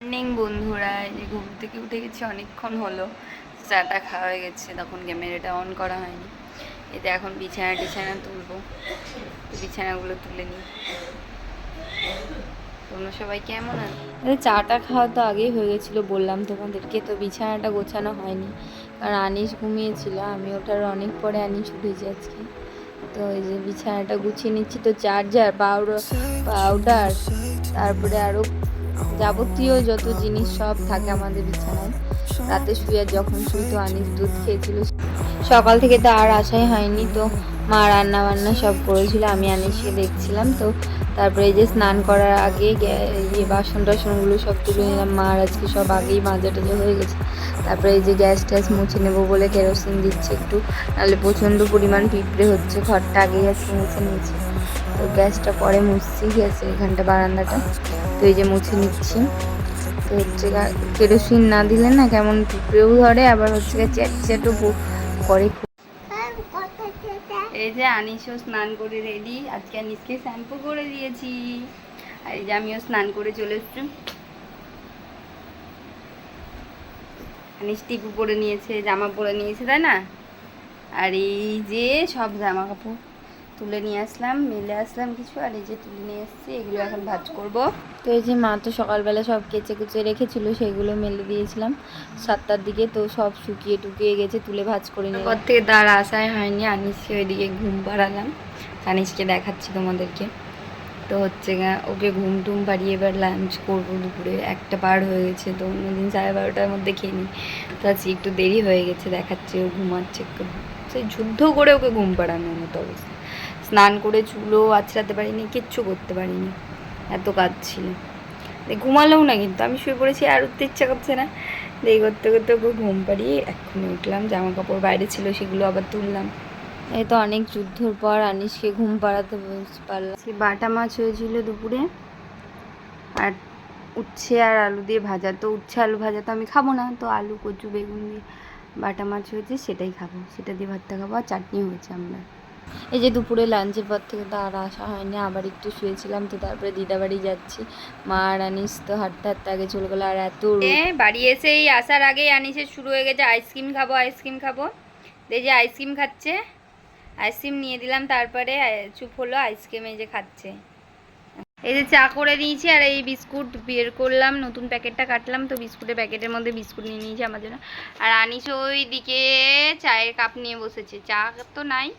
Morning বন্ধুরা, এই যে ঘুম থেকে উঠে গেছি, অনেকক্ষণ হলো। চাটা খাওয়া হয়ে গেছে, তখন ক্যামেরাটা অন করা হয়নি। এতে এখন বিছানা তুলবো, তো বিছানাগুলো তুলে নিই। তোমরা সবাই কেমন আছে? চাটা খাওয়া তো আগেই হয়ে গেছিলো, বললাম তোমাদেরকে। তো বিছানাটা গোছানো হয়নি, কারণ আনিস ঘুমিয়েছিল। আমি ওঠার অনেক পরে আনিস উঠেছি আজকে। তো এই যে বিছানাটা গুছিয়ে নিচ্ছি। তো চার্জার, পাউডার, তারপরে আরও যাবতীয় যত জিনিস সব থাকে আমাদের বিছানায়। রাতে শুয়ে যখন শুই, তো আনিস দুধ খেয়েছিল, সকাল থেকে তো আর আসাই হয়নি। তো মা রান্না বান্না সব করেছিল, আমি আনিসকে দেখছিলাম। তো তারপরে এই যে স্নান করার আগে বাসন টাসনগুলো সব তুলে নিলাম। মার আজকে সব আগেই মাজা টাজা হয়ে গেছে। তারপরে এই যে গ্যাস ট্যাস মুছে নেবো বলে কেরোসিন দিচ্ছে একটু, নাহলে প্রচণ্ড পরিমাণ পিঁপড়ে হচ্ছে। ঘরটা আগেই আজকে মুছে নিয়েছি, তো গ্যাসটা পরে মুছছি। গ্যাসের এখানটা বারান্দাটা তো এই যে মুছে নিচ্ছি। তো হচ্ছে কেরোসিন না দিলে না কেমন পিঁপড়েও ধরে, আবার হচ্ছে চ্যাটচ্যাটও করে। এই যে আনিসও স্নান করে রেডি। আজকে আনিসকে শ্যাম্পু করে দিয়েছি, আর এই যে আমিও স্নান করে চলে এসছি। আনিস টিপু পরে নিয়েছে, জামা পরে নিয়েছে, তাই না? আর এই যে সব জামা কাপড় তুলে নিয়ে আসলাম, মেলে আসলাম কিছু, আর এই যে তুলে নিয়ে এসেছি, এগুলো এখন ভাঁজ করব। তো এই যে মা তো সকালবেলা সব কেচে কুচে রেখেছিল, সেগুলো মেলে দিয়েছিলাম 7টার দিকে। তো সব শুকিয়ে টুকিয়ে গেছে, তুলে ভাঁজ করে নিয়ে পর থেকে তার আশায় হয়নি। আনিসকে ওইদিকে ঘুম পাড়ালাম, আনিসকে দেখাচ্ছি তোমাদেরকে। তো হচ্ছে ওকে ঘুম টুম পাড়িয়ে এবার লাঞ্চ করবো। দুপুরে 1টা পার হয়ে গেছে, তো অন্যদিন 12:30টার মধ্যে খেয়ে নিই। তো আজকে একটু দেরি হয়ে গেছে, দেখাচ্ছে ও ঘুমাচ্ছে। একটু সেই যুদ্ধ করে ওকে ঘুম পাড়ানোর মতো অবস্থা। স্নান করে চুলও আঁচড়াতে পারিনি, কিচ্ছু করতে পারিনি, এত কাজ ছিল। ঘুমালেও না, কিন্তু আমি শুয়ে পড়েছি, আর উঠতে ইচ্ছা করছে না। দেরি করতে করতে ওকে ঘুম পাড়িয়ে এক্ষুনি উঠলাম। জামা কাপড় বাইরে ছিল, সেগুলো আবার তুললাম। এই তো অনেক যুদ্ধর পর আনিসকে ঘুম পাড়াতে পারলাম। সে বাটা মাছ হয়েছিল দুপুরে, আর উচ্ছে আর আলু দিয়ে ভাজা। তো উচ্ছে আলু ভাজা তো আমি খাবো না, তো আলু কচু বেগুন দিয়ে বাটা মাছ হয়েছে, সেটাই খাবো, সেটা দিয়ে ভাতটা খাবো। আর চাটনি হয়েছে আমরা। এই যে দুপুরে লাঞ্চের পর থেকে তো আর আসা হয়নি, আবার একটু শুয়েছিলাম। তো তারপরে দিদাবাড়ি যাচ্ছি। মা আর আনিস তো হাঁটতে হাঁটতে আগে চলে গেলো। আর এত বাড়ি এসেই আসার আগেই আনিসের শুরু হয়ে গেছে আইসক্রিম খাবো, আইসক্রিম খাবো। এই যে আইসক্রিম খাচ্ছে, আইসক্রিম নিয়ে দিলাম, তারপরে চুপ হলো। আইসক্রিম এই যে খাচ্ছে। এই যে চা করে নিয়েছি, আর এই বিস্কুট বের করলাম, নতুন প্যাকেটটা কাটলাম। তো বিস্কুটের প্যাকেটের মধ্যে বিস্কুট নিয়ে নিয়েছি আমার জন্য। আর আনিস ওই দিকে চায়ের কাপ নিয়ে বসেছে, চা তো নাই,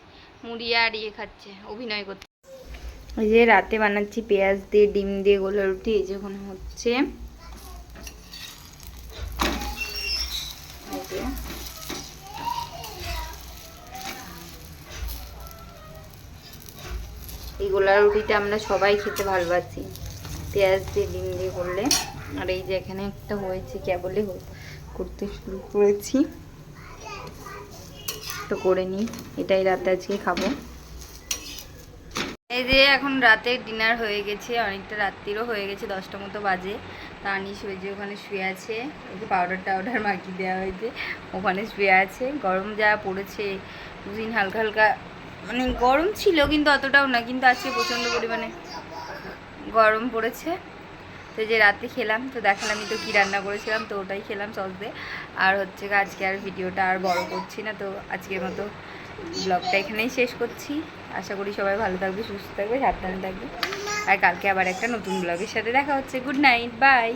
মুড়ি আর ইয়ে খাচ্ছে, অভিনয় করছে। ওই যে রাতে বানাচ্ছি পেঁয়াজ দিয়ে ডিম দিয়ে গোলা রুটি, এই যে ওখানে হচ্ছে। এই গোলা রুটিটা আমরা সবাই খেতে ভালোবাসি, পেঁয়াজ দিয়ে ডিম দিয়ে করলে। আর এই যে এখানে একটা হয়েছে, কেবলই করতে শুরু করেছি, তো করে নিই। এটাই রাতে আজকে খাবো। এই যে এখন রাতে ডিনার হয়ে গেছে, অনেকটা রাত্রিরও হয়ে গেছে, 10টা মতো বাজে। তা আনিস ওই যে ওখানে শুয়ে আছে, ওই যে পাউডার টাউডার মাখিয়ে দেওয়া হয়েছে, ওখানে শুয়ে আছে। গরম যা পড়েছে, দুদিন হালকা হালকা মানে গরম ছিল, কিন্তু অতটাও না, কিন্তু আজকে প্রচণ্ড পরিমাণে গরম পড়েছে। তো যে রাতে খেলাম, তো দেখালামই তো কী রান্না করেছিলাম, তো ওটাই খেলাম সস দিয়ে। আর হচ্ছে আজকে আর ভিডিওটা আর বড় করছি না, তো আজকের মতো ব্লগটা এখানেই শেষ করছি। আশা করি সবাই ভালো থাকবে, সুস্থ থাকবে, সাবধানে থাকবে। আর কালকে আবার একটা নতুন ব্লগের সাথে দেখা হচ্ছে। Good night, by.